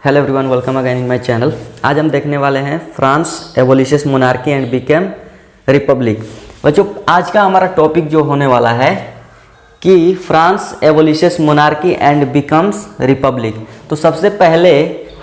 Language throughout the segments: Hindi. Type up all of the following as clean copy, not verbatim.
Hello everyone, welcome again in my channel. आज हम देखने वाले हैं France abolishes monarchy and became republic. बच्चों, आज का हमारा टॉपिक जो होने वाला है कि France abolishes monarchy and becomes republic. तो सबसे पहले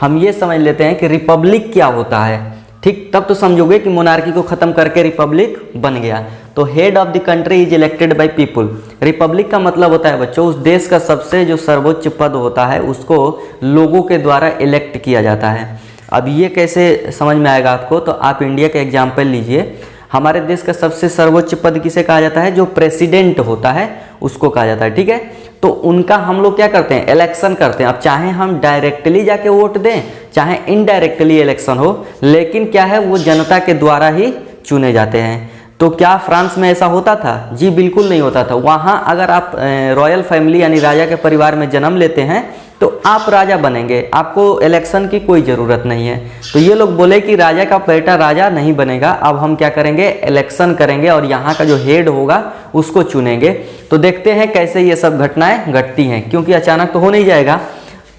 हम ये समझ लेते हैं कि रिपब्लिक क्या होता है। ठीक, तब तो समझोगे कि मोनार्की को ख़त्म करके रिपब्लिक बन गया। तो head of the country is elected by people. Republic का मतलब होता है बच्चों, उस देश का सबसे जो सर्वोच्च पद होता है उसको लोगों के द्वारा इलेक्ट किया जाता है। अब ये कैसे समझ में आएगा आपको, तो आप इंडिया का एग्जाम्पल लीजिए। हमारे देश का सबसे सर्वोच्च पद किसे कहा जाता है? जो प्रेसिडेंट होता है उसको कहा जाता है। ठीक है, तो उनका हम लोग क्या करते हैं? इलेक्शन करते हैं। अब चाहे हम डायरेक्टली जाके वोट दें, चाहे इनडायरेक्टली इलेक्शन हो, लेकिन क्या है, वो जनता के द्वारा ही चुने जाते हैं। तो क्या फ्रांस में ऐसा होता था? जी बिल्कुल नहीं होता था। वहाँ अगर आप रॉयल फैमिली यानी राजा के परिवार में जन्म लेते हैं तो आप राजा बनेंगे, आपको इलेक्शन की कोई ज़रूरत नहीं है। तो ये लोग बोले कि राजा का बेटा राजा नहीं बनेगा, अब हम क्या करेंगे? इलेक्शन करेंगे और यहाँ का जो हेड होगा उसको चुनेंगे। तो देखते हैं कैसे ये सब घटनाएं घटती हैं, क्योंकि अचानक तो हो नहीं जाएगा।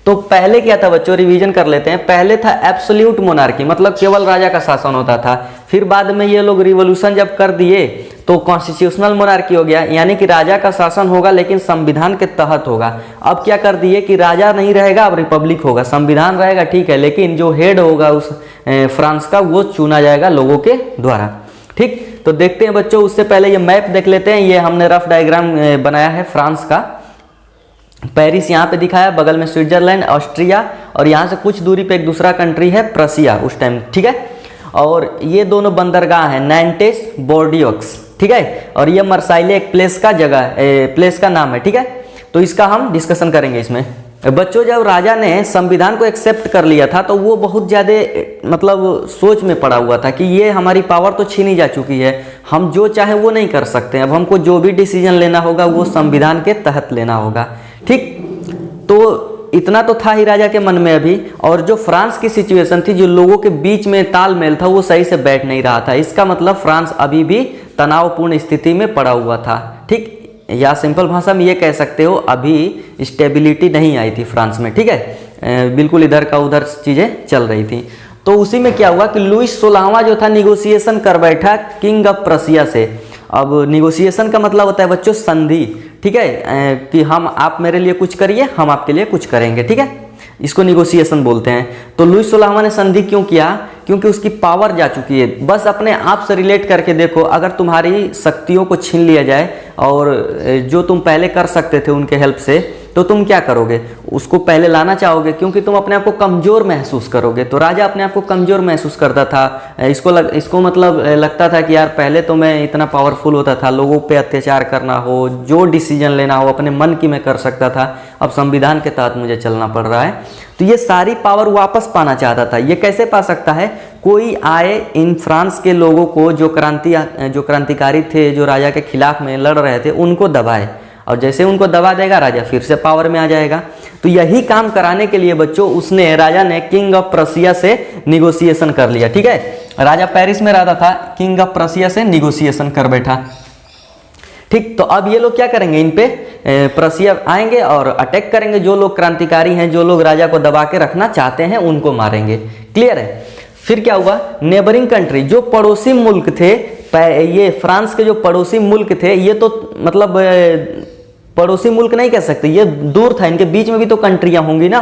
तो पहले क्या था बच्चों, रिवीजन कर लेते हैं। पहले था एब्सोल्यूट मोनार्की, मतलब केवल राजा का शासन होता था। फिर बाद में ये लोग रिवॉल्यूशन जब कर दिए तो कॉन्स्टिट्यूशनल मोनार्की हो गया, यानी कि राजा का शासन होगा लेकिन संविधान के तहत होगा। अब क्या कर दिए कि राजा नहीं रहेगा, अब रिपब्लिक होगा। संविधान रहेगा ठीक है, लेकिन जो हेड होगा उस फ्रांस का वो चुना जाएगा लोगों के द्वारा। ठीक, तो देखते हैं बच्चों। उससे पहले ये मैप देख लेते हैं। ये हमने रफ डायग्राम बनाया है फ्रांस का। पेरिस यहाँ पे दिखाया, बगल में स्विट्जरलैंड, ऑस्ट्रिया, और यहाँ से कुछ दूरी पे एक दूसरा कंट्री है प्रसिया उस टाइम। ठीक है, और ये दोनों बंदरगाह हैं, नैंटेस, बोर्डियोक्स। ठीक है, और ये मर्साइले एक प्लेस का नाम है। ठीक है, तो इसका हम डिस्कशन करेंगे इसमें। बच्चों, जब राजा ने संविधान को एक्सेप्ट कर लिया था तो वो बहुत ज़्यादा मतलब सोच में पड़ा हुआ था कि ये हमारी पावर तो छीनी जा चुकी है, हम जो चाहे वो नहीं कर सकते। अब हमको जो भी डिसीजन लेना होगा वो संविधान के तहत लेना होगा। ठीक, तो इतना तो था ही राजा के मन में अभी। और जो फ्रांस की सिचुएशन थी, जो लोगों के बीच में तालमेल था, वो सही से बैठ नहीं रहा था। इसका मतलब फ्रांस अभी भी तनावपूर्ण स्थिति में पड़ा हुआ था। ठीक, या सिंपल भाषा में ये कह सकते हो, अभी स्टेबिलिटी नहीं आई थी फ्रांस में। ठीक है, बिल्कुल इधर का उधर चीज़ें चल रही थी। तो उसी में क्या हुआ कि लुईस 16वां जो था निगोशिएशन कर बैठा किंग ऑफ प्रसिया से। अब निगोशिएशन का मतलब होता है बच्चों संधि। ठीक है, कि आप मेरे लिए कुछ करिए, हम आपके लिए कुछ करेंगे। ठीक है, इसको निगोशिएशन बोलते हैं। तो लुईस 16वां ने संधि क्यों किया? क्योंकि उसकी पावर जा चुकी है। बस अपने आप से रिलेट करके देखो, अगर तुम्हारी शक्तियों को छीन लिया जाए और जो तुम पहले कर सकते थे उनके हेल्प से, तो तुम क्या करोगे? उसको पहले लाना चाहोगे, क्योंकि तुम अपने आप को कमज़ोर महसूस करोगे। तो राजा अपने आप को कमज़ोर महसूस करता था। इसको मतलब लगता था कि यार पहले तो मैं इतना पावरफुल होता था, लोगों पे अत्याचार करना हो, जो डिसीजन लेना हो अपने मन की मैं कर सकता था, अब संविधान के तहत मुझे चलना पड़ रहा है। तो ये सारी पावर वापस पाना चाहता था। ये कैसे पा सकता है? कोई आए इन फ्रांस के लोगों को, जो क्रांतिकारी थे, जो राजा के खिलाफ में लड़ रहे थे, उनको दबाए, और जैसे उनको दबा देगा राजा फिर से पावर में आ जाएगा। तो यही काम कराने के लिए बच्चों राजा ने किंग ऑफ प्रसिया से निगोशिएशन कर लिया। ठीक है, राजा पेरिस में रहता था, किंग ऑफ प्रसिया से निगोशिएशन कर बैठा। ठीक, तो अब ये लोग क्या करेंगे? इन पे प्रसिया आएंगे और अटैक करेंगे। जो लोग क्रांतिकारी हैं, जो लोग राजा को दबा के रखना चाहते हैं, उनको मारेंगे। क्लियर है? फिर क्या हुआ? नेबरिंग कंट्री, जो पड़ोसी मुल्क थे, ये फ्रांस के जो पड़ोसी मुल्क थे, ये तो मतलब पड़ोसी मुल्क नहीं कह सकते, ये दूर था, इनके बीच में भी तो कंट्रियां होंगी ना।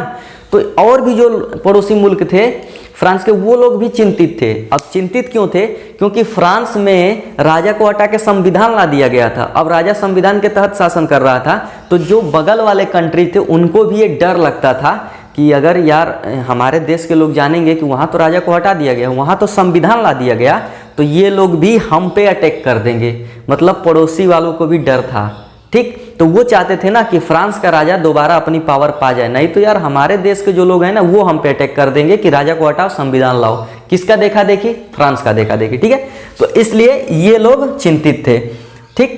तो और भी जो पड़ोसी मुल्क थे फ्रांस के, वो लोग भी चिंतित थे। अब चिंतित क्यों थे? क्योंकि फ्रांस में राजा को हटा के संविधान ला दिया गया था। अब राजा संविधान के तहत शासन कर रहा था, तो जो बगल वाले कंट्री थे उनको भी ये डर लगता था कि अगर यार हमारे देश के लोग जानेंगे कि वहाँ तो राजा को हटा दिया गया, वहाँ तो संविधान ला दिया गया, तो ये लोग भी हम पे अटैक कर देंगे। मतलब पड़ोसी वालों को भी डर था। ठीक, तो वो चाहते थे ना कि फ्रांस का राजा दोबारा अपनी पावर पा जाए, नहीं तो यार हमारे देश के जो लोग हैं ना, वो हम पे अटैक कर देंगे कि राजा को हटाओ, संविधान लाओ। किसका देखा देखी? फ्रांस का देखा देखी। ठीक है, तो इसलिए ये लोग चिंतित थे। ठीक,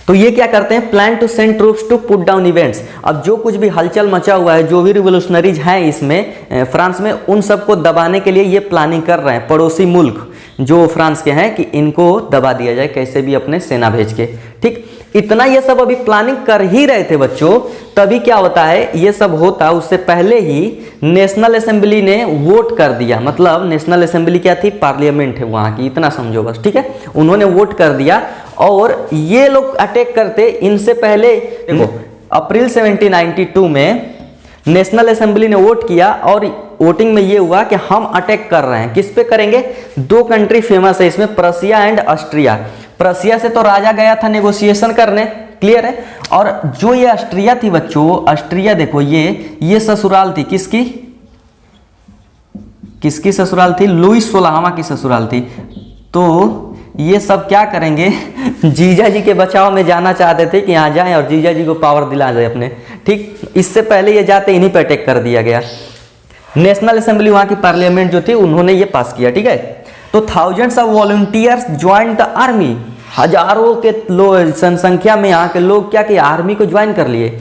तो ये क्या करते हैं? Plan to send troops to put down events. अब जो कुछ भी हलचल मचा हुआ है, जो भी रिवोल्यूशनरीज हैं इसमें फ्रांस में, उन सबको दबाने के लिए ये प्लानिंग कर रहे हैं पड़ोसी मुल्क जो फ्रांस के हैं, कि इनको दबा दिया जाए कैसे भी अपने सेना भेज के। ठीक, इतना ये सब अभी प्लानिंग कर ही रहे थे बच्चों, तभी क्या होता है, ये सब होता उससे पहले ही नेशनल असेंबली ने वोट कर दिया। मतलब नेशनल असेंबली क्या थी, पार्लियामेंट है वहाँ की, इतना समझो बस, ठीक है। उन्होंने वोट कर दिया और ये लोग अटैक करते इनसे पहले। देखो अप्रैल 1792 में नेशनल असेंबली ने वोट किया और वोटिंग में ये हुआ कि हम अटैक कर रहे हैं। किस पे करेंगे, दो कंट्री फेमस है इसमें, प्रशिया एंड ऑस्ट्रिया। प्रशिया से तो राजा गया था नेगोशिएशन करने, क्लियर है। और जो ये ऑस्ट्रिया थी बच्चों, ऑस्ट्रिया देखो ये ससुराल थी किसकी, किसकी ससुराल थी, लुईस 16वां की ससुराल थी। तो ये सब क्या करेंगे जीजा जी के बचाव में जाना चाहते थे कि यहाँ जाएं और जीजा जी को पावर दिला दे अपने, ठीक। इससे पहले ये जाते इन्हीं पे अटैक कर दिया गया। नेशनल असेंबली वहाँ की पार्लियामेंट जो थी उन्होंने ये पास किया, ठीक है। तो thousands of volunteers join the army, हजारों के लोग जनसंख्या में यहाँ के लोग क्या किया, आर्मी को ज्वाइन कर लिए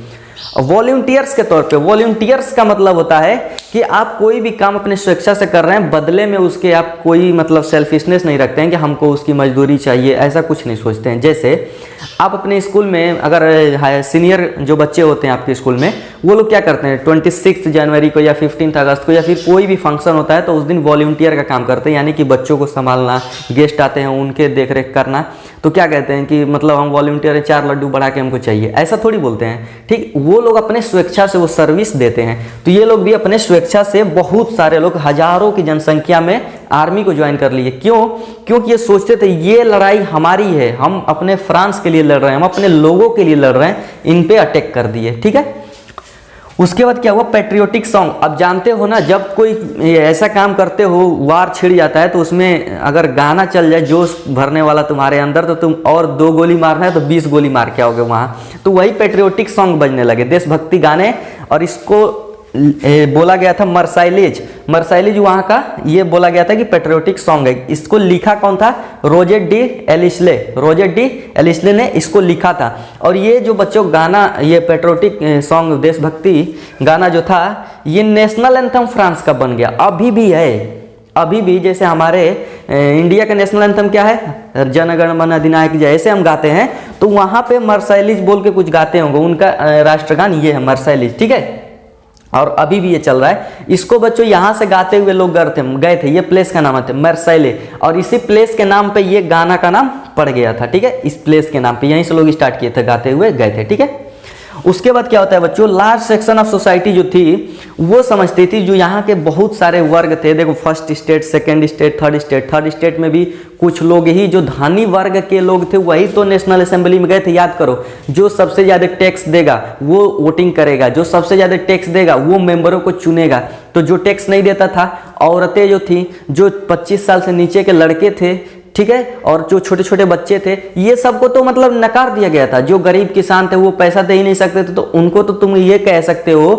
वॉलंटियर्स के तौर पे। वॉलंटियर्स का मतलब होता है कि आप कोई भी काम अपने स्वेच्छा से कर रहे हैं, बदले में उसके आप कोई मतलब सेल्फिशनेस नहीं रखते हैं कि हमको उसकी मजदूरी चाहिए, ऐसा कुछ नहीं सोचते हैं। जैसे आप अपने स्कूल में अगर सीनियर जो बच्चे होते हैं आपके स्कूल में, वो लोग क्या करते हैं 26 जनवरी को या 15 अगस्त को या फिर कोई भी फंक्शन होता है तो उस दिन वॉलंटियर का काम करते हैं, यानी कि बच्चों को संभालना, गेस्ट आते हैं उनके देख रेख करना। तो क्या कहते हैं कि मतलब हम वॉलंटियर हैं, 4 लड्डू बढ़ा के हमको चाहिए, ऐसा थोड़ी बोलते हैं, ठीक। वो लोग अपने स्वेच्छा से वो सर्विस देते हैं। तो ये लोग भी अपने स्वेच्छा से बहुत सारे लोग हजारों की जनसंख्या में आर्मी को ज्वाइन कर लिए। क्यों, क्योंकि ये सोचते थे ये लड़ाई हमारी है, हम अपने फ्रांस के लिए लड़ रहे हैं, हम अपने लोगों के लिए लड़ रहे हैं, इन पे अटैक कर दिए, ठीक है। उसके बाद क्या हुआ, पेट्रियोटिक सॉन्ग। अब जानते हो ना, जब कोई ऐसा काम करते हो, वार छिड़ जाता है, तो उसमें अगर गाना चल जाए जोश भरने वाला तुम्हारे अंदर, तो तुम और 2 गोली मारना है तो 20 गोली मार के आओगे वहाँ। तो वही पेट्रियोटिक सॉन्ग बजने लगे, देशभक्ति गाने। और इसको बोला गया था मर्साइलेज। मर्साइलेज वहाँ का ये बोला गया था कि पेट्रियोटिक सॉन्ग है। इसको लिखा कौन था, रोजेट डी एलिस्ले। रोजेट डी एलिस्ले ने इसको लिखा था। और ये जो बच्चों गाना, ये पेट्रियोटिक सॉन्ग, देशभक्ति गाना जो था, ये नेशनल एंथम फ्रांस का बन गया, अभी भी है। अभी भी जैसे हमारे इंडिया का नेशनल एंथम क्या है, जन गण मन अधिनायक जैसे हम गाते हैं, तो वहाँ पे मर्साइलेज बोल के कुछ गाते होंगे, उनका राष्ट्रगान ये है मर्साइलेज, ठीक है। और अभी भी ये चल रहा है। इसको बच्चों यहाँ से गाते हुए लोग गए थे। ये प्लेस का नाम है मर्साइले, और इसी प्लेस के नाम पे ये गाना का नाम पड़ गया था, ठीक है। इस प्लेस के नाम पे यहीं से लोग स्टार्ट किए थे, गाते हुए गए थे, ठीक है। उसके बाद क्या होता है बच्चों, लार्ज सेक्शन ऑफ सोसाइटी जो थी वो समझती थी, जो यहाँ के बहुत सारे वर्ग थे। देखो first state, second state, third state. Third state में भी कुछ लोग ही जो धनी वर्ग के लोग थे वही तो नेशनल असेंबली में गए थे। याद करो, जो सबसे ज़्यादा टैक्स देगा वो वोटिंग करेगा, जो सबसे ज़्यादा टैक्स देगा वो मेंबरों को चुनेगा। तो जो टैक्स नहीं देता था, औरतें जो थी, जो 25 साल से नीचे के लड़के थे, ठीक है, और जो छोटे छोटे बच्चे थे, ये सबको तो मतलब नकार दिया गया था। जो गरीब किसान थे वो पैसा दे ही नहीं सकते थे, तो उनको तो तुम ये कह सकते हो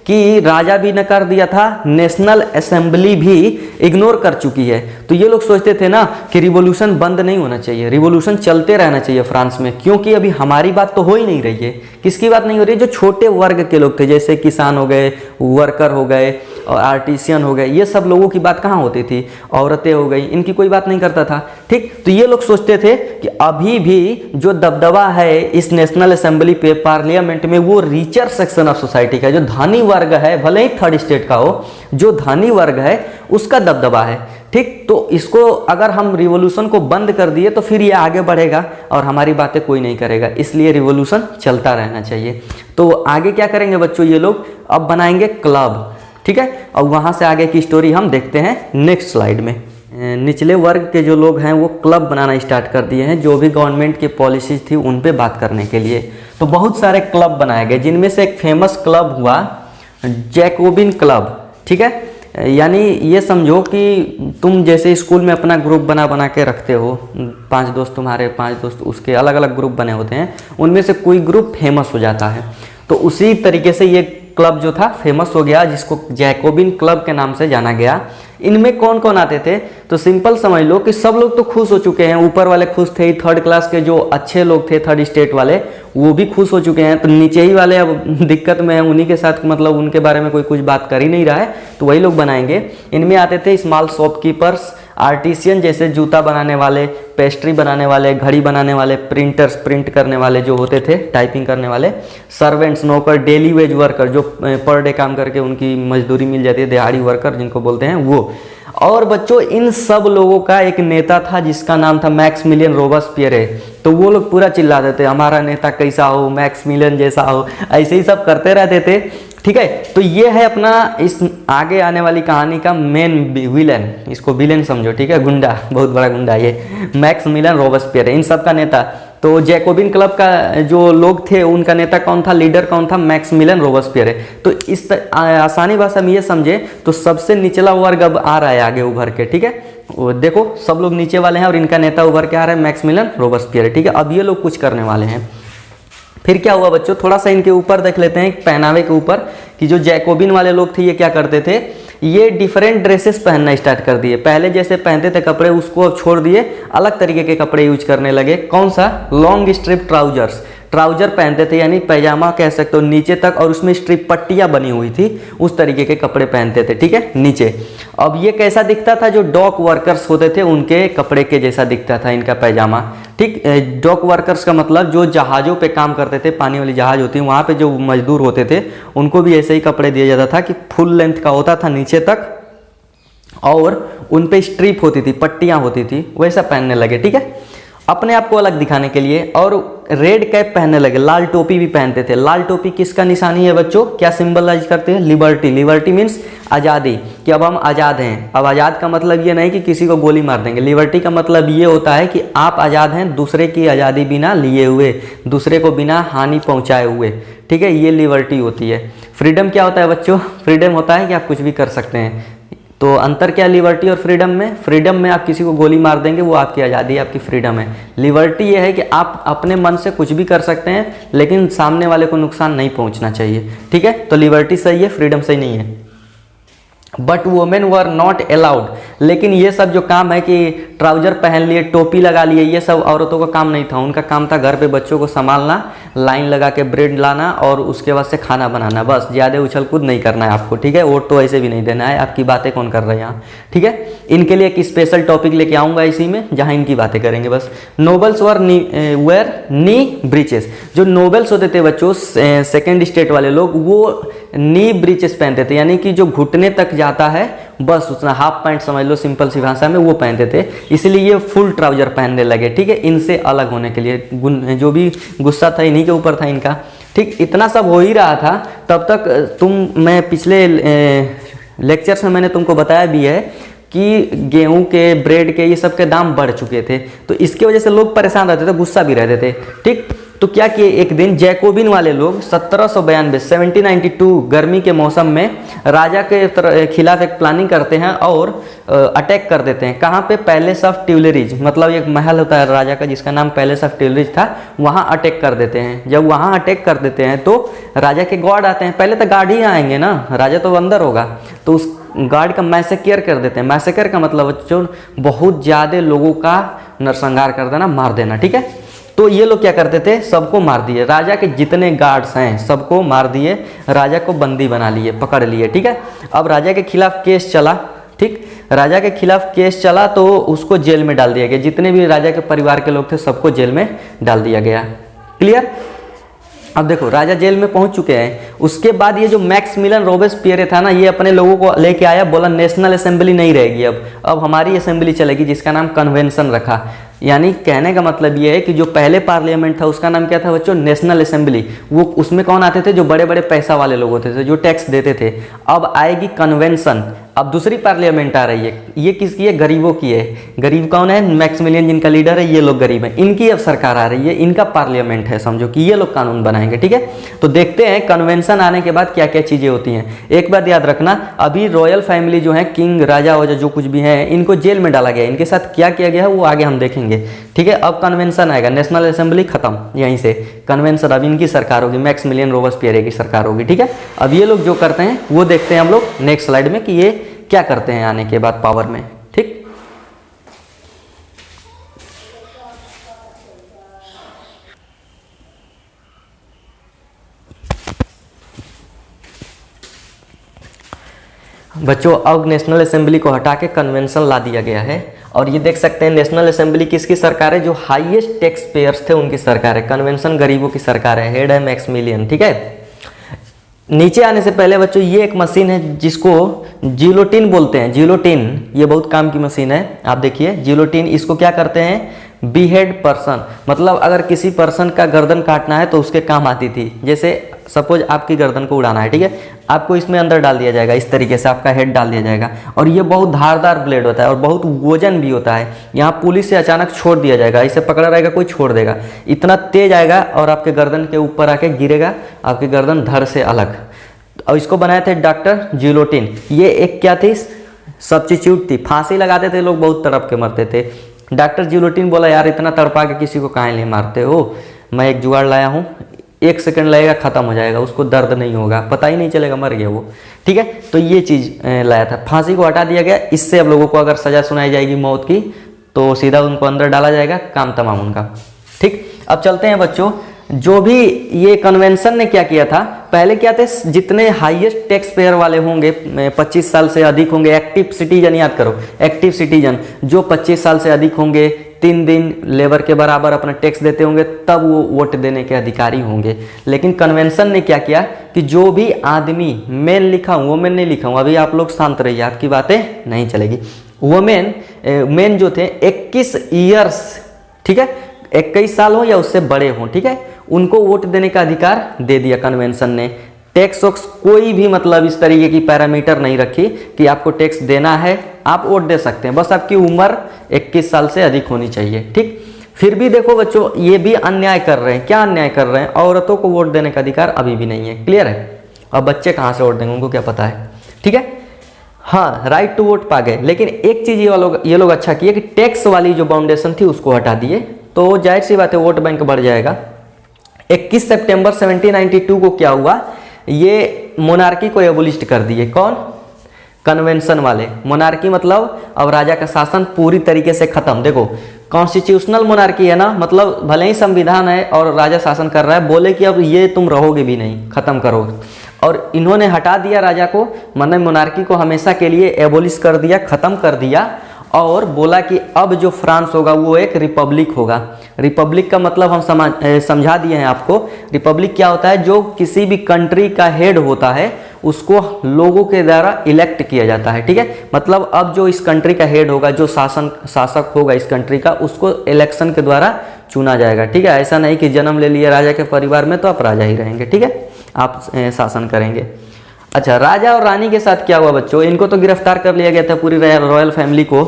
कि राजा भी नकार दिया था, नेशनल असेंबली भी इग्नोर कर चुकी है। तो ये लोग सोचते थे ना कि रिवॉल्यूशन बंद नहीं होना चाहिए, रिवॉल्यूशन चलते रहना चाहिए फ्रांस में, क्योंकि अभी हमारी बात तो हो ही नहीं रही है। किसकी बात नहीं हो रही है, जो छोटे वर्ग के लोग थे, जैसे किसान हो गए, वर्कर हो गए और आर्टिसियन हो गए, ये सब लोगों की बात कहाँ होती थी, औरतें हो गई, इनकी कोई बात नहीं करता था, ठीक। तो ये लोग सोचते थे कि अभी भी जो दबदबा है इस नेशनल असेंबली पे, पार्लियामेंट में, वो रिचर सेक्शन ऑफ सोसाइटी का, जो धनी वर्ग है, भले ही थर्ड स्टेट का हो, जो धनी वर्ग है उसका दबदबा है, ठीक। तो इसको अगर हम रिवॉल्यूशन को बंद कर दिए तो फिर ये आगे बढ़ेगा और हमारी बातें कोई नहीं करेगा, इसलिए रिवॉल्यूशन चलता रहना चाहिए। तो आगे क्या करेंगे बच्चों, ये लोग अब बनाएंगे क्लब, ठीक है। और वहाँ से आगे की स्टोरी हम देखते हैं नेक्स्ट स्लाइड में। निचले वर्ग के जो लोग हैं वो क्लब बनाना स्टार्ट कर दिए हैं, जो भी गवर्नमेंट की पॉलिसीज थी उन पे बात करने के लिए। तो बहुत सारे क्लब बनाए गए, जिनमें से एक फेमस क्लब हुआ जैकोबिन क्लब, ठीक है। यानी ये समझो कि तुम जैसे स्कूल में अपना ग्रुप बना के रखते हो, 5 दोस्त तुम्हारे, 5 दोस्त उसके, अलग अलग ग्रुप बने होते हैं, उनमें से कोई ग्रुप फेमस हो जाता है। तो उसी तरीके से ये क्लब जो था फेमस हो गया, जिसको जैकोबिन क्लब के नाम से जाना गया। इनमें कौन कौन आते थे, तो सिंपल समझ लो कि सब लोग तो खुश हो चुके हैं, ऊपर वाले खुश थे, थर्ड क्लास के जो अच्छे लोग थे थर्ड स्टेट वाले वो भी खुश हो चुके हैं, तो नीचे ही वाले अब दिक्कत में हैं, उन्हीं के साथ मतलब उनके बारे में कोई कुछ बात कर ही नहीं रहा है, तो वही लोग बनाएंगे। इनमें आते थे स्मॉल शॉपकीपर्स, आर्टिसियन जैसे जूता बनाने वाले, पेस्ट्री बनाने वाले, घड़ी बनाने वाले, प्रिंटर्स प्रिंट करने वाले जो होते थे, टाइपिंग करने वाले, सर्वेंट्स नौकर, डेली वेज वर्कर जो पर डे काम करके उनकी मजदूरी मिल जाती है, दिहाड़ी वर्कर जिनको बोलते हैं वो। और बच्चों इन सब लोगों का एक नेता था जिसका नाम था मैक्सिमिलियन रोबेस्पियर। तो वो लोग पूरा चिल्लाते थे हमारा नेता कैसा हो, मैक्सिमिलियन जैसा हो, ऐसे ही सब करते रहते थे। ठीक है, तो ये है अपना इस आगे आने वाली कहानी का मेन विलेन, इसको विलेन समझो। ठीक है, गुंडा, बहुत बड़ा गुंडा ये मैक्सिमिलियन रोबेस्पियर, इन सब का नेता। तो जैकोबिन क्लब का जो लोग थे उनका नेता कौन था, लीडर कौन था, मैक्सिमिलियन रोबेस्पियर। तो इस आसानी भाषा में ये समझे तो सबसे निचला वर्ग अब आ रहा है आगे उभर के। ठीक है, वो देखो सब लोग नीचे वाले हैं और इनका नेता उभर के आ रहा है मैक्सिमिलियन रोबेस्पियर। ठीक है, अब ये लोग कुछ करने वाले हैं। फिर क्या हुआ बच्चों, थोड़ा सा इनके ऊपर देख लेते हैं, पहनावे के ऊपर, कि जो जैकोबिन वाले लोग थे ये क्या करते थे, ये डिफरेंट ड्रेसेस पहनना स्टार्ट कर दिए। पहले जैसे पहनते थे कपड़े उसको अब छोड़ दिए, अलग तरीके के कपड़े यूज करने लगे। कौन सा, लॉन्ग स्ट्रिप ट्राउजर्स, ट्राउजर पहनते थे, यानी पैजामा कह सकते हो नीचे तक, और उसमें स्ट्रिप पट्टियां बनी हुई थी, उस तरीके के कपड़े पहनते थे। ठीक है, नीचे। अब ये कैसा दिखता था, जो डॉक वर्कर्स होते थे उनके कपड़े के जैसा दिखता था इनका पैजामा। ठीक, डॉक वर्कर्स का मतलब जो जहाज़ों पे काम करते थे, पानी वाली जहाज होती है वहाँ पे जो मजदूर होते थे उनको भी ऐसे ही कपड़े दिया जाता था कि फुल लेंथ का होता था नीचे तक, और उन पे स्ट्रिप होती थी, पट्टियाँ होती थी, वैसा पहनने लगे। ठीक है, अपने आप को अलग दिखाने के लिए। और रेड कैप पहनने लगे, लाल टोपी भी पहनते थे। लाल टोपी किसका निशानी है बच्चों, क्या सिंबलाइज करते हैं, लिबर्टी। लिबर्टी मीन्स आज़ादी, कि अब हम आज़ाद हैं। अब आज़ाद का मतलब ये नहीं कि किसी को गोली मार देंगे, लिबर्टी का मतलब ये होता है कि आप आज़ाद हैं दूसरे की आज़ादी बिना लिए हुए, दूसरे को बिना हानि पहुँचाए हुए। ठीक है, ये लिबर्टी होती है। फ्रीडम क्या होता है बच्चों, फ्रीडम होता है कि आप कुछ भी कर सकते हैं। तो अंतर क्या लिबर्टी और फ्रीडम में, फ्रीडम में आप किसी को गोली मार देंगे वो आपकी आज़ादी, आपकी फ्रीडम है। लिबर्टी ये है कि आप अपने मन से कुछ भी कर सकते हैं लेकिन सामने वाले को नुकसान नहीं पहुंचना चाहिए। ठीक है, तो लिबर्टी सही है, फ्रीडम सही नहीं है। But women were not allowed, लेकिन ये सब जो काम है कि ट्राउजर पहन लिए, टोपी लगा लिए, ये सब औरतों का काम नहीं था। उनका काम था घर पे बच्चों को संभालना, लाइन लगा के ब्रेड लाना और उसके बाद से खाना बनाना, बस। ज़्यादा उछल कूद नहीं करना है आपको। ठीक है, वोट तो ऐसे भी नहीं देना है, आपकी बातें कौन कर रहे हैं यहाँ। ठीक है, इनके लिए एक स्पेशल टॉपिक लेके आऊँगा इसी में जहाँ इनकी बातें करेंगे बस। नोबल्स वर नी ब्रीचेस, जो नोबल्स होते थे बच्चों, सेकेंड स्टेट वाले लोग, वो नी ब्रीचेस पहनते थे, यानी कि जो घुटने तक जाता है बस उतना, हाफ पैंट समझ लो सिंपल सी भाषा में, वो पहनते थे। इसलिए ये फुल ट्राउजर पहनने लगे। ठीक है, इनसे अलग होने के लिए। जो भी गुस्सा था इन्हीं के ऊपर था इनका। ठीक, इतना सब हो ही रहा था तब तक मैं पिछले लेक्चर्स में मैंने तुमको बताया भी है कि गेहूं के, ब्रेड के, ये सब के दाम बढ़ चुके थे। तो इसकी वजह से लोग परेशान रहते थे, गुस्सा भी रहते थे। ठीक, तो क्या किए, एक दिन जैकोबिन वाले लोग 1792 गर्मी के मौसम में राजा के खिलाफ एक प्लानिंग करते हैं और अटैक कर देते हैं। कहाँ पे, पैलेस ऑफ ट्यूलरीज, मतलब एक महल होता है राजा का जिसका नाम पैलेस ऑफ ट्यूलरीज था, वहाँ अटैक कर देते हैं। जब वहाँ अटैक कर देते हैं तो राजा के गार्ड आते हैं। पहले तो गार्ड ही आएंगे ना, राजा तो अंदर होगा, तो उस गार्ड का मैसेकर कर देते हैं। मैसेकर का मतलब बच्चों बहुत ज़्यादा लोगों का नरसंहार कर देना, मार देना। ठीक है, तो ये लोग क्या करते थे, सबको मार दिए। राजा के जितने गार्ड्स हैं सबको मार दिए, राजा को बंदी बना लिए, पकड़ लिए। ठीक है, अब राजा के खिलाफ केस चला। ठीक, राजा के खिलाफ केस चला तो उसको जेल में डाल दिया गया। जितने भी राजा के परिवार के लोग थे सबको जेल में डाल दिया गया। क्लियर। अब देखो राजा जेल में पहुंच चुके हैं। उसके बाद ये जो मैक्सिमिलियन रोबेस्पियर था ना, ये अपने लोगों को लेके आया, बोला नेशनल असेंबली नहीं रहेगी, अब हमारी असेंबली चलेगी, जिसका नाम कन्वेंशन रखा। यानी कहने का मतलब ये है कि जो पहले पार्लियामेंट था उसका नाम क्या था बच्चों, नेशनल असेंबली। वो उसमें कौन आते थे, जो बड़े बड़े पैसा वाले लोग होते थे, जो टैक्स देते थे। अब आएगी कन्वेंशन, अब दूसरी पार्लियामेंट आ रही है। ये किसकी है, गरीबों की है। गरीब कौन है, मैक्सिमिलियन जिनका लीडर है, ये लोग गरीब हैं। इनकी अब सरकार आ रही है, इनका पार्लियामेंट है, समझो कि ये लोग कानून बनाएंगे। ठीक है, तो देखते हैं कन्वेंशन आने के बाद क्या क्या चीज़ें होती हैं। एक बात याद रखना, अभी रॉयल फैमिली जो है, किंग, राजा वजा जो कुछ भी है, इनको जेल में डाला गया। इनके साथ क्या किया गया है वो आगे हम देखेंगे। ठीक है, अब कन्वेंशन आएगा, नेशनल असेंबली खत्म, यहीं से कन्वेंशन, अब इनकी सरकार होगी, मैक्सिमिलियन रोबेस्पियर की सरकार होगी। ठीक है, अब ये लोग जो करते हैं वो देखते हैं हम लोग नेक्स्ट स्लाइड में कि ये क्या करते हैं आने के बाद पावर में। ठीक, बच्चों अब नेशनल असेंबली को हटा के कन्वेंशन ला दिया गया है। और ये देख सकते हैं नेशनल असेंबली किसकी सरकार है, जो हाईएस्ट टैक्स पेयर्स थे उनकी सरकार है। कन्वेंशन गरीबों की सरकार है, हेड है मैक्सिमिलियन, ठीक है। नीचे आने से पहले बच्चों ये एक मशीन है जिसको जिलोटिन बोलते हैं। जिलोटिन ये बहुत काम की मशीन है। आप देखिए जिलोटिन, इसको क्या करते हैं, बीहेड पर्सन, मतलब अगर किसी पर्सन का गर्दन काटना है तो उसके काम आती थी। जैसे सपोज आपकी गर्दन को उड़ाना है, ठीक है, आपको इसमें अंदर डाल दिया जाएगा, इस तरीके से आपका हेड डाल दिया जाएगा। और ये बहुत धारदार ब्लेड होता है और बहुत वजन भी होता है। यहाँ पुलिस से अचानक छोड़ दिया जाएगा, इसे पकड़ा रहेगा कोई छोड़ देगा, इतना तेज आएगा और आपके गर्दन के ऊपर आके गिरेगा, आपकी गर्दन धड़ से अलग। और इसको बनाए थे डॉक्टर जिलोटिन। ये एक क्या थी, सब्स्टिट्यूट थी। फांसी लगाते थे लोग, बहुत तड़प के मरते थे। डॉक्टर जिलोटिन बोला यार इतना तड़पा के किसी को काहे नहीं मारते हो, मैं एक जुगाड़ लाया हूँ, 1 सेकंड लगेगा खत्म हो जाएगा, उसको दर्द नहीं होगा, पता ही नहीं चलेगा, मर गया वो, ठीक है। तो ये चीज़ लाया था, फांसी को हटा दिया गया। इससे अब लोगों को अगर सज़ा सुनाई जाएगी मौत की तो सीधा उनको अंदर डाला जाएगा, काम तमाम उनका, ठीक। अब चलते हैं बच्चों, जो भी ये कन्वेंशन ने क्या किया था, पहले क्या थे, जितने हाईएस्ट टैक्स पेयर वाले होंगे, 25 साल से अधिक होंगे, एक्टिव सिटीजन याद करो, एक्टिव सिटीजन जो 25 साल से अधिक होंगे, 3 दिन लेबर के बराबर अपना टैक्स देते होंगे, तब वो वोट देने के अधिकारी होंगे। लेकिन कन्वेंशन ने क्या किया कि जो भी आदमी, मेन लिखा हूँ वोमेन नहीं लिखा हूँ, अभी आप लोग शांत रहिए, आपकी बातें नहीं चलेगी। वोमेन मेन जो थे 21 ईयर्स, ठीक है, 21 साल हो या उससे बड़े हों, ठीक है, उनको वोट देने का अधिकार दे दिया कन्वेंशन ने। टैक्स वैक्स कोई भी मतलब इस तरीके की पैरामीटर नहीं रखी कि आपको टैक्स देना है, आप वोट दे सकते हैं, बस आपकी उम्र 21 साल से अधिक होनी चाहिए, ठीक। फिर भी देखो बच्चों ये भी अन्याय कर रहे हैं। क्या अन्याय कर रहे हैं, औरतों को वोट देने का अधिकार अभी भी नहीं है, क्लियर है। अब बच्चे कहाँ से वोट देंगे, उनको क्या पता है, ठीक है। हाँ, राइट टू वोट पा गए, लेकिन एक चीज़ ये लोग अच्छा किए कि टैक्स वाली जो बाउंडेशन थी उसको हटा दिए, तो जाहिर सी बात है वोट बैंक बढ़ जाएगा। 21 सितंबर 1792 को क्या हुआ, ये मोनार्की को एबोलिस्ट कर दिए। कौन, कन्वेंशन वाले। मोनार्की मतलब अब राजा का शासन पूरी तरीके से खत्म। देखो कॉन्स्टिट्यूशनल मोनार्की है ना, मतलब भले ही संविधान है और राजा शासन कर रहा है, बोले कि अब ये तुम रहोगे भी नहीं, खत्म करो। और इन्होंने हटा दिया राजा को, मतलब मोनार्की को हमेशा के लिए एबोलिश कर दिया, खत्म कर दिया। और बोला कि अब जो फ्रांस होगा वो एक रिपब्लिक होगा। रिपब्लिक का मतलब हम समझा दिए हैं आपको। रिपब्लिक क्या होता है, जो किसी भी कंट्री का हेड होता है उसको लोगों के द्वारा इलेक्ट किया जाता है, ठीक है। मतलब अब जो इस कंट्री का हेड होगा, जो शासक होगा इस कंट्री का, उसको इलेक्शन के द्वारा चुना जाएगा, ठीक है। ऐसा नहीं कि जन्म ले लिया राजा के परिवार में तो आप राजा ही रहेंगे, ठीक है, आप शासन करेंगे। अच्छा, राजा और रानी के साथ क्या हुआ बच्चों, इनको तो गिरफ्तार कर लिया गया था पूरी रॉयल फैमिली को,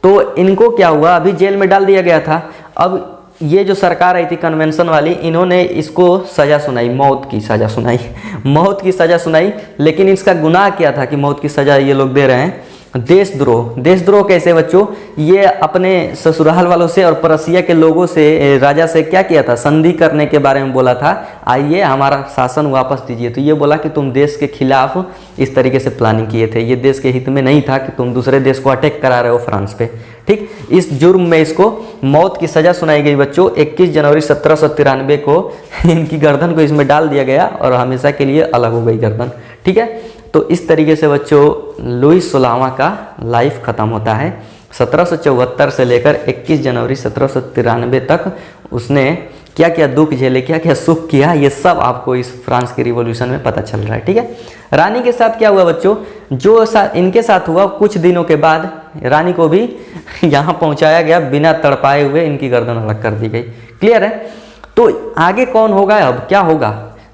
तो इनको क्या हुआ, अभी जेल में डाल दिया गया था। अब ये जो सरकार आई थी कन्वेंशन वाली, इन्होंने इसको सज़ा सुनाई, मौत की सज़ा सुनाई मौत की सज़ा सुनाई। लेकिन इसका गुनाह क्या था कि मौत की सज़ा ये लोग दे रहे हैं, देशद्रोह। देशद्रोह कैसे बच्चों, ये अपने ससुराल वालों से और परसिया के लोगों से, राजा से क्या किया था, संधि करने के बारे में बोला था, आइए हमारा शासन वापस दीजिए। तो ये बोला कि तुम देश के खिलाफ इस तरीके से प्लानिंग किए थे, ये देश के हित में नहीं था कि तुम दूसरे देश को अटैक करा रहे हो फ्रांस पे, ठीक। इस जुर्म में इसको मौत की सज़ा सुनाई गई बच्चों। 21 जनवरी 1793 को इनकी गर्दन को इसमें डाल दिया गया और हमेशा के लिए अलग हो गई गर्दन, ठीक है। तो इस तरीके से बच्चों लुईस 16वां का लाइफ ख़त्म होता है। 1774 से लेकर 21 जनवरी 1793 तक उसने क्या क्या दुख झेले, क्या क्या सुख किया, ये सब आपको इस फ्रांस की रिवॉल्यूशन में पता चल रहा है, ठीक है। रानी के साथ क्या हुआ बच्चों, जो इनके साथ हुआ, कुछ दिनों के बाद रानी को भी यहाँ पहुँचाया गया, बिना तड़पाए हुए इनकी गर्दन अलग कर दी गई, क्लियर है। तो आगे कौन होगा, अब क्या होगा,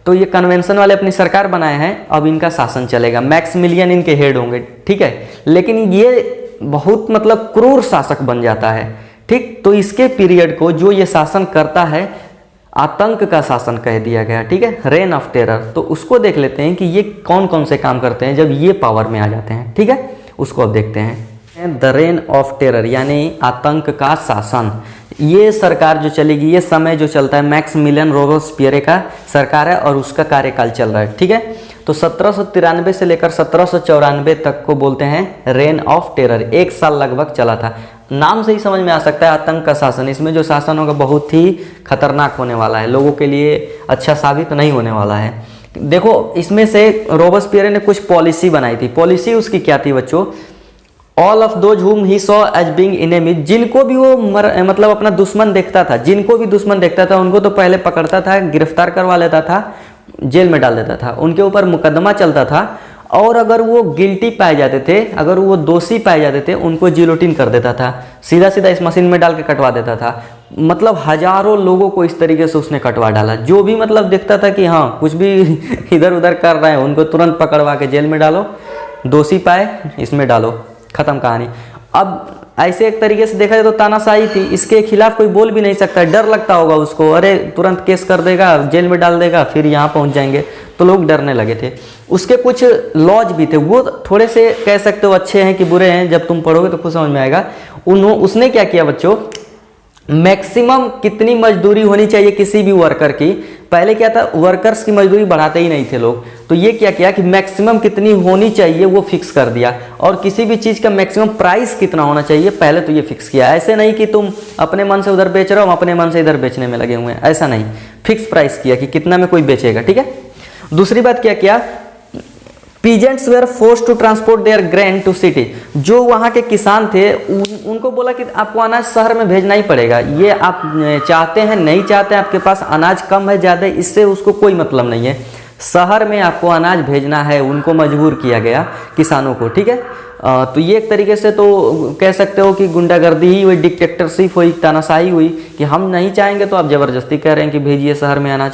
तो ये कन्वेंशन वाले अपनी सरकार बनाए हैं, अब इनका शासन चलेगा, मैक्सिमिलियन इनके हेड होंगे, ठीक है। लेकिन ये बहुत मतलब क्रूर शासक बन जाता है, ठीक। तो इसके पीरियड को जो ये शासन करता है, आतंक का शासन कह दिया गया, ठीक है, रेन ऑफ टेरर। तो उसको देख लेते हैं कि ये कौन कौन से काम करते हैं जब ये पावर में आ जाते हैं, ठीक है, उसको अब देखते हैं। द रेन ऑफ टेरर यानी आतंक का शासन। ये सरकार जो चलेगी, ये समय जो चलता है, मैक्सिमिलियन रोबेस्पियर का सरकार है और उसका कार्यकाल चल रहा है, ठीक है। तो 1793 से लेकर 1794 तक को बोलते हैं रेन ऑफ टेरर। 1 साल लगभग चला था। नाम से ही समझ में आ सकता है आतंक का शासन। इसमें जो शासन होगा बहुत ही खतरनाक होने वाला है, लोगों के लिए अच्छा साबित नहीं होने वाला है। देखो इसमें से रोबेस्पियर ने कुछ पॉलिसी बनाई थी। पॉलिसी उसकी क्या थी बच्चों, all of those whom he saw as being enemy, जिनको भी वो मतलब अपना दुश्मन देखता था, जिनको भी दुश्मन देखता था उनको तो पहले पकड़ता था, गिरफ्तार करवा लेता था, जेल में डाल देता था, उनके ऊपर मुकदमा चलता था, और अगर वो गिल्टी पाए जाते थे, अगर वो दोषी पाए जाते थे, उनको जिलोटिन कर देता था, सीधा सीधा इस मशीन में डाल के कटवा देता था। मतलब हजारों लोगों को इस तरीके से उसने कटवा डाला। जो भी मतलब दिखता था कि हाँ कुछ भी इधर उधर कर रहे हैं, उनको तुरंत पकड़वा के जेल में डालो, दोषी पाए इसमें डालो, खत्म कहानी। अब ऐसे एक तरीके से देखा जाए तो तानाशाही थी, इसके खिलाफ कोई बोल भी नहीं सकता, डर लगता होगा उसको, अरे तुरंत केस कर देगा, जेल में डाल देगा, फिर यहाँ पहुँच जाएंगे, तो लोग डरने लगे थे। उसके कुछ लॉज भी थे, वो थोड़े से कह सकते हो अच्छे हैं कि बुरे हैं, जब तुम पढ़ोगे तो खुद समझ में आएगा। उसने क्या किया बच्चों, मैक्सिमम कितनी मजदूरी होनी चाहिए किसी भी वर्कर की, पहले क्या था वर्कर्स की मजदूरी बढ़ाते ही नहीं थे लोग, तो ये क्या किया कि मैक्सिमम कितनी होनी चाहिए वो फिक्स कर दिया, और किसी भी चीज़ का मैक्सिमम प्राइस कितना होना चाहिए पहले तो ये फिक्स किया। ऐसे नहीं कि तुम अपने मन से उधर बेच रहे हो, अपने मन से इधर बेचने में लगे हुए हैं, ऐसा नहीं, फिक्स प्राइस किया कि कितना में कोई बेचेगा, ठीक है। दूसरी बात क्या किया, peasants were force to transport their grain to city, जो वहाँ के किसान थे उनको बोला कि आपको अनाज शहर में भेजना ही पड़ेगा, ये आप चाहते हैं नहीं चाहते हैं, आपके पास अनाज कम है ज़्यादा, इससे उसको कोई मतलब नहीं है, शहर में आपको अनाज भेजना है, उनको मजबूर किया गया किसानों को, ठीक है। तो ये एक तरीके से तो कह सकते हो कि गुंडागर्दी ही हुई, डिक्टेटरशिप हुई, तानाशाही हुई कि हम नहीं चाहेंगे तो आप ज़बरदस्ती कह रहे हैं कि भेजिए शहर में अनाज,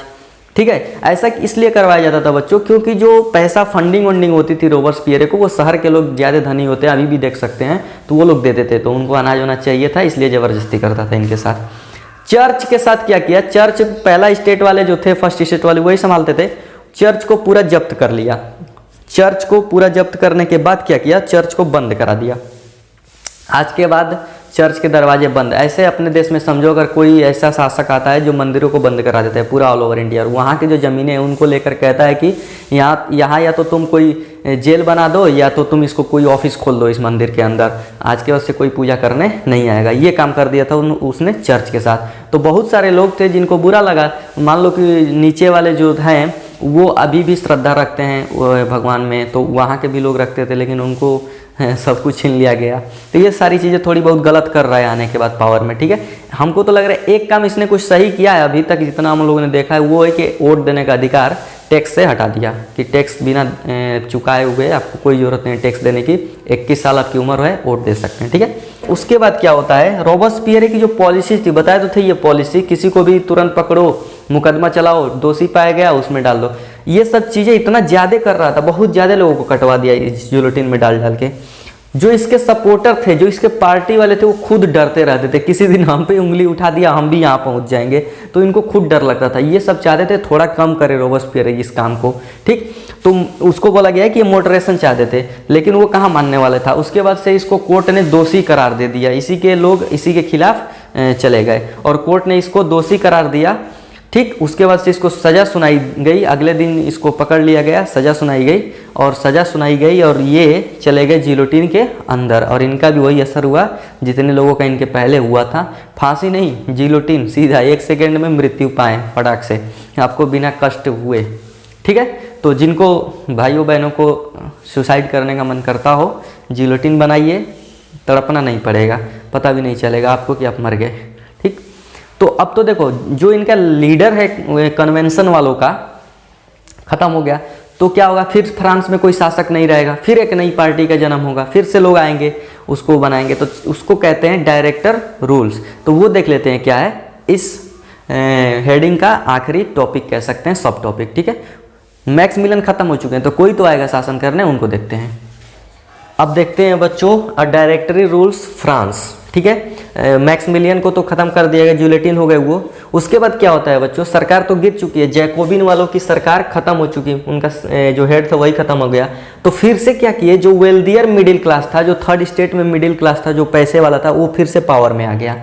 ठीक है। ऐसा इसलिए करवाया जाता था बच्चों क्योंकि जो पैसा फंडिंग वंडिंग होती थी रोबेस्पियर को, वो शहर के लोग ज़्यादा धनी होते हैं, अभी भी देख सकते हैं, तो वो लोग देते थे, तो उनको अनाज होना चाहिए था, इसलिए ज़बरदस्ती करता था इनके साथ। चर्च के साथ क्या किया, चर्च पहला स्टेट वाले जो थे, फर्स्ट स्टेट वाले वही संभालते थे, चर्च को पूरा जब्त कर लिया। चर्च को पूरा जब्त करने के बाद क्या किया, चर्च को बंद करा दिया। आज के बाद चर्च के दरवाजे बंद। ऐसे अपने देश में समझो अगर कोई ऐसा शासक आता है जो मंदिरों को बंद करा देता है पूरा ऑल ओवर इंडिया, और वहाँ की जो ज़मीनें हैं उनको लेकर कहता है कि यहाँ या तो तुम कोई जेल बना दो या तो तुम इसको कोई ऑफिस खोल दो इस मंदिर के अंदर, आज के बाद से कोई पूजा करने नहीं आएगा। ये काम कर दिया था उसने चर्च के साथ। तो बहुत सारे लोग थे जिनको बुरा लगा, मान लो कि नीचे वाले जो हैं वो अभी भी श्रद्धा रखते हैं भगवान में, तो वहाँ के भी लोग रखते थे, लेकिन उनको सब कुछ छीन लिया गया। तो ये सारी चीज़ें थोड़ी बहुत गलत कर रहा है आने के बाद पावर में, ठीक है। हमको तो लग रहा है एक काम इसने कुछ सही किया है अभी तक जितना हम लोगों ने देखा है, वो है कि वोट देने का अधिकार टैक्स से हटा दिया कि टैक्स बिना चुकाए हुए आपको कोई ज़रूरत नहीं टैक्स देने की, 21 साल आपकी उम्र है वोट दे सकते हैं, ठीक है। उसके बाद क्या होता है, रोबेस्पियर की जो पॉलिसी थी, बताया तो थे ये पॉलिसी, किसी को भी तुरंत पकड़ो, मुकदमा चलाओ, दोषी पाया गया उसमें डाल दो, ये सब चीज़ें इतना ज़्यादा कर रहा था, बहुत ज़्यादा लोगों को कटवा दिया इस जिलोटिन में डाल डाल के। जो इसके सपोर्टर थे, जो इसके पार्टी वाले थे, वो खुद डरते रहते थे, किसी दिन हम पे उंगली उठा दिया हम भी यहाँ पहुँच जाएंगे, तो इनको खुद डर लगता था। ये सब चाहते थे थोड़ा कम करे रोबेस्पियर इस काम को, ठीक। तो उसको बोला गया है कि ये मॉडरेशन चाहते थे, लेकिन वो कहाँ मानने वाला था। उसके बाद से इसको कोर्ट ने दोषी करार दे दिया, इसी के लोग इसी के खिलाफ चले गए और कोर्ट ने इसको दोषी करार दिया, ठीक। उसके बाद से इसको सज़ा सुनाई गई, अगले दिन इसको पकड़ लिया गया, सज़ा सुनाई गई और सज़ा सुनाई गई और ये चले गए जिलोटिन के अंदर, और इनका भी वही असर हुआ जितने लोगों का इनके पहले हुआ था। फांसी नहीं, जिलोटिन, सीधा 1 सेकेंड में मृत्यु पाएँ फटाक से, आपको बिना कष्ट हुए, ठीक है। तो जिनको भाइयों बहनों को सुसाइड करने का मन करता हो, जिलोटिन बनाइए, तड़पना नहीं पड़ेगा, पता भी नहीं चलेगा आपको कि आप मर गए, ठीक। तो अब तो देखो जो इनका लीडर है कन्वेंशन वालों का खत्म हो गया, तो क्या होगा, फिर फ्रांस में कोई शासक नहीं रहेगा, फिर एक नई पार्टी का जन्म होगा, फिर से लोग आएंगे उसको बनाएंगे, तो उसको कहते हैं डायरेक्टर रूल्स। तो वो देख लेते हैं क्या है इस हेडिंग का आखिरी टॉपिक कह सकते हैं, सब टॉपिक, ठीक है। मैक्सिमिलियन खत्म हो चुके हैं, तो कोई तो आएगा शासन करने, उनको देखते हैं। अब देखते हैं बच्चों डायरेक्टरी रूल्स फ्रांस, ठीक है। मैक्सिमिलियन को तो खत्म कर दिया गया, जिलोटिन हो गए वो। उसके बाद क्या होता है बच्चों, सरकार तो गिर चुकी है, जैकोबिन वालों की सरकार खत्म हो चुकी है, उनका जो हेड था वही खत्म हो गया। तो फिर से क्या किए, जो वेल्दियर मिडिल क्लास था, जो थर्ड स्टेट में मिडिल क्लास था, जो पैसे वाला था, वो फिर से पावर में आ गया।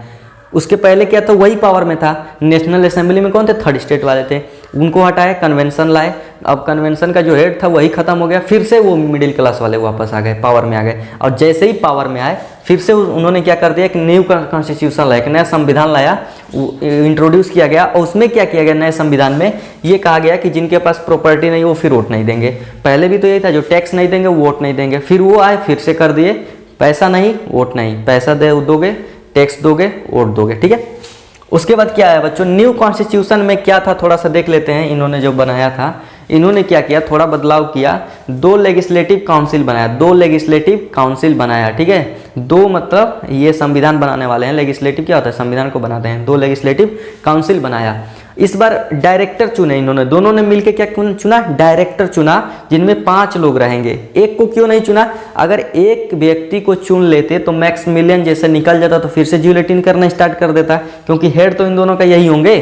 उसके पहले क्या था, वही पावर में था। नेशनल असेंबली में कौन थे, थर्ड स्टेट वाले थे। उनको हटाए, कन्वेंशन लाए। अब कन्वेंशन का जो हेड था वही खत्म हो गया, फिर से वो मिडिल क्लास वाले वापस आ गए, पावर में आ गए। और जैसे ही पावर में आए फिर से उन्होंने क्या कर दिया, एक न्यू कॉन्स्टिट्यूशन लाया, एक नया संविधान लाया, इंट्रोड्यूस किया गया। और उसमें क्या किया गया, नए संविधान में ये कहा गया कि जिनके पास प्रॉपर्टी नहीं वो फिर वोट नहीं देंगे। पहले भी तो यही था, जो टैक्स नहीं देंगे वो वोट नहीं देंगे। फिर वो आए, फिर से कर दिए, पैसा नहीं वोट नहीं, पैसा दोगे टैक्स दोगे वोट दोगे, ठीक है। उसके बाद क्या है बच्चों, न्यू कॉन्स्टिट्यूशन में क्या था थोड़ा सा देख लेते हैं। इन्होंने जो बनाया था, इन्होंने क्या किया, थोड़ा बदलाव किया, 2 लेजिस्लेटिव काउंसिल बनाया, 2 लेजिस्लेटिव काउंसिल बनाया, ठीक है। 2 मतलब ये संविधान बनाने वाले हैं, लेजिस्लेटिव क्या होता है, संविधान को बनाते हैं, 2 लेजिस्लेटिव काउंसिल बनाया। इस बार डायरेक्टर चुने इन्होंने, दोनों ने मिलकर क्या चुना, डायरेक्टर चुना, जिनमें 5 लोग रहेंगे। एक को क्यों नहीं चुना, अगर एक व्यक्ति को चुन लेते तो मैक्सिमिलियन जैसे निकल जाता तो फिर से जिलेटिन करना स्टार्ट कर देता, क्योंकि हेड तो इन दोनों का यही होंगे,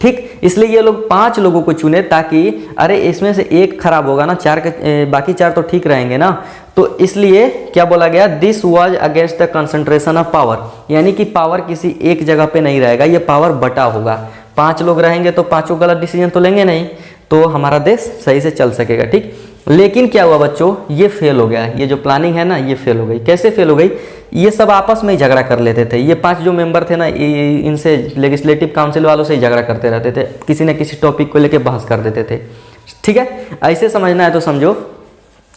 ठीक। इसलिए ये लोग 5 लोगों को चुने, ताकि अरे इसमें से एक खराब होगा ना, 4 के बाकी 4 तो ठीक रहेंगे ना। तो इसलिए क्या बोला गया, this was against the concentration of power, यानी कि पावर किसी एक जगह पे नहीं रहेगा, ये पावर बटा होगा। 5 लोग रहेंगे तो 5 गलत डिसीजन तो लेंगे नहीं, तो हमारा देश सही से चल सकेगा, ठीक। लेकिन क्या हुआ बच्चों, ये फेल हो गया, ये जो प्लानिंग है ना ये फेल हो गई। कैसे फेल हो गई, ये सब आपस में ही झगड़ा कर लेते थे। ये 5 जो मेंबर थे ना, इनसे लेजिस्लेटिव काउंसिल वालों से ही झगड़ा करते रहते थे, किसी न किसी टॉपिक को लेकर बहस कर देते थे, ठीक है। ऐसे समझना है तो समझो,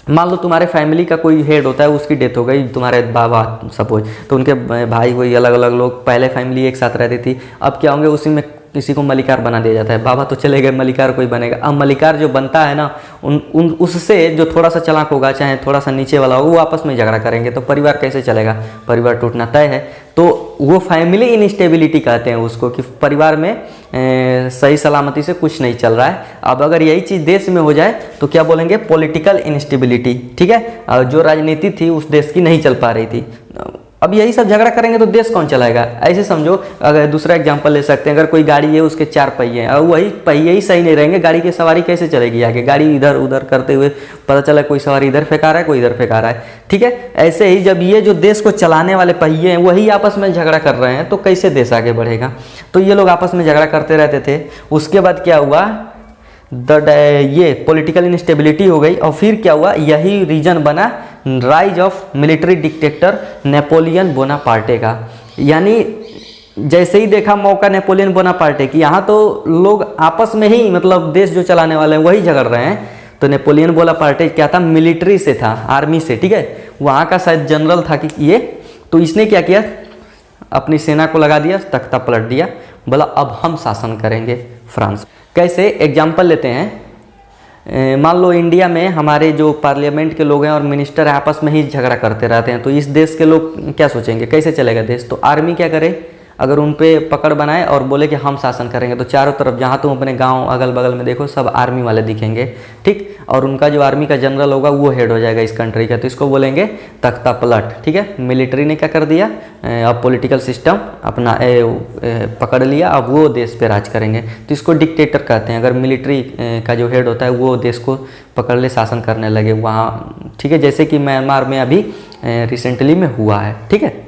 मान लो तुम्हारे फैमिली का कोई हेड होता है, उसकी डेथ हो गई, तुम्हारे बाबा सपोज, तो उनके भाई कोई अलग अलग लोग, पहले फैमिली एक साथ रहती थी, अब क्या होंगे, उसी में किसी को मलिकार बना दिया जाता है। बाबा तो चले गए, मलिकार कोई बनेगा। अब मलिकार जो बनता है ना, उससे जो थोड़ा सा चालाक होगा, चाहे थोड़ा सा नीचे वाला होगा, वो आपस में झगड़ा करेंगे, तो परिवार कैसे चलेगा, परिवार टूटना तय है। तो वो फैमिली इनस्टेबिलिटी कहते हैं उसको, कि परिवार में सही सलामती से कुछ नहीं चल रहा है। अब अगर यही चीज़ देश में हो जाए तो क्या बोलेंगे, पॉलिटिकल इनस्टेबिलिटी, ठीक है। जो राजनीति थी उस देश की नहीं चल पा रही थी। अब यही सब झगड़ा करेंगे तो देश कौन चलाएगा। ऐसे समझो, अगर दूसरा एग्जांपल ले सकते हैं, अगर कोई गाड़ी है उसके 4 पहिए हैं और वही पहिए ही सही नहीं रहेंगे, गाड़ी की सवारी कैसे चलेगी आगे। गाड़ी इधर उधर करते हुए पता चला कोई सवारी इधर फेंका रहा है, कोई इधर फेंका रहा है, ठीक है। ऐसे ही जब ये जो देश को चलाने वाले पहिए हैं वही आपस में झगड़ा कर रहे हैं तो कैसे देश आगे बढ़ेगा। तो ये लोग आपस में झगड़ा करते रहते थे। उसके बाद क्या हुआ, ये पॉलिटिकल इनस्टेबिलिटी हो गई। और फिर क्या हुआ, यही रीजन बना rise of military dictator Napoleon Bonaparte का। यानी जैसे ही देखा मौका नेपोलियन बोनापार्टे की, यहाँ तो लोग आपस में ही मतलब देश जो चलाने वाले हैं वही झगड़ रहे हैं, तो नेपोलियन बोनापार्टे क्या था, मिलिट्री से था, आर्मी से, ठीक है। वहाँ का शायद जनरल था कि ये, तो इसने क्या किया, अपनी सेना को लगा दिया, तख्ता पलट दिया, बोला अब हम शासन करेंगे फ्रांस। कैसे, एग्जाम्पल लेते हैं, मान लो इंडिया में हमारे जो पार्लियामेंट के लोग हैं और मिनिस्टर आपस में ही झगड़ा करते रहते हैं, तो इस देश के लोग क्या सोचेंगे, कैसे चलेगा देश। तो आर्मी क्या करे, अगर उन पे पकड़ बनाए और बोले कि हम शासन करेंगे, तो चारों तरफ जहाँ तुम अपने गांव अगल बगल में देखो सब आर्मी वाले दिखेंगे, ठीक। और उनका जो आर्मी का जनरल होगा वो हेड हो जाएगा इस कंट्री का, तो इसको बोलेंगे तख्ता पलट, ठीक है। मिलिट्री ने क्या कर दिया, अब पॉलिटिकल सिस्टम अपना पकड़ लिया, अब वो देश पे राज करेंगे, तो इसको डिक्टेटर कहते हैं। अगर मिलिट्री का जो हेड होता है वो देश को पकड़ ले, शासन करने लगे वहाँ, ठीक है। जैसे कि म्यांमार में अभी रिसेंटली में हुआ है, ठीक है।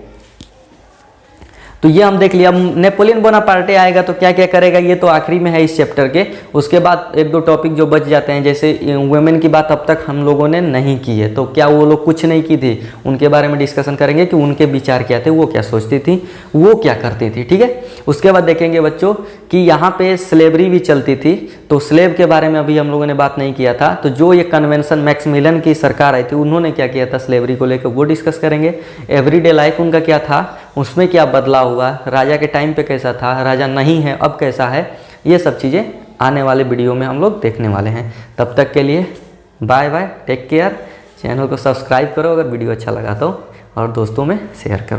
तो ये हम देख लिया। नेपोलियन बोनापार्टे आएगा तो क्या क्या करेगा, ये तो आखिरी में है इस चैप्टर के। उसके बाद 1-2 टॉपिक जो बच जाते हैं, जैसे वुमेन की बात अब तक हम लोगों ने नहीं की है, तो क्या वो लोग कुछ नहीं की थी, उनके बारे में डिस्कशन करेंगे कि उनके विचार क्या थे, वो क्या सोचती थी, वो क्या करती थी, ठीक है। उसके बाद देखेंगे बच्चों कि यहाँ पे स्लेवरी भी चलती थी, तो स्लेव के बारे में अभी हम लोगों ने बात नहीं किया था। तो जो ये कन्वेंशन मैक्सिमिलियन की सरकार आई थी, उन्होंने क्या किया था स्लेवरी को लेकर, वो डिस्कस करेंगे। एवरीडे लाइफ उनका क्या था, उसमें क्या बदलाव हुआ, राजा के टाइम पे कैसा था, राजा नहीं है अब कैसा है, ये सब चीज़ें आने वाले वीडियो में हम लोग देखने वाले हैं। तब तक के लिए bye bye, take care. Channel को सब्सक्राइब करो अगर वीडियो अच्छा लगा तो, और दोस्तों में शेयर करो।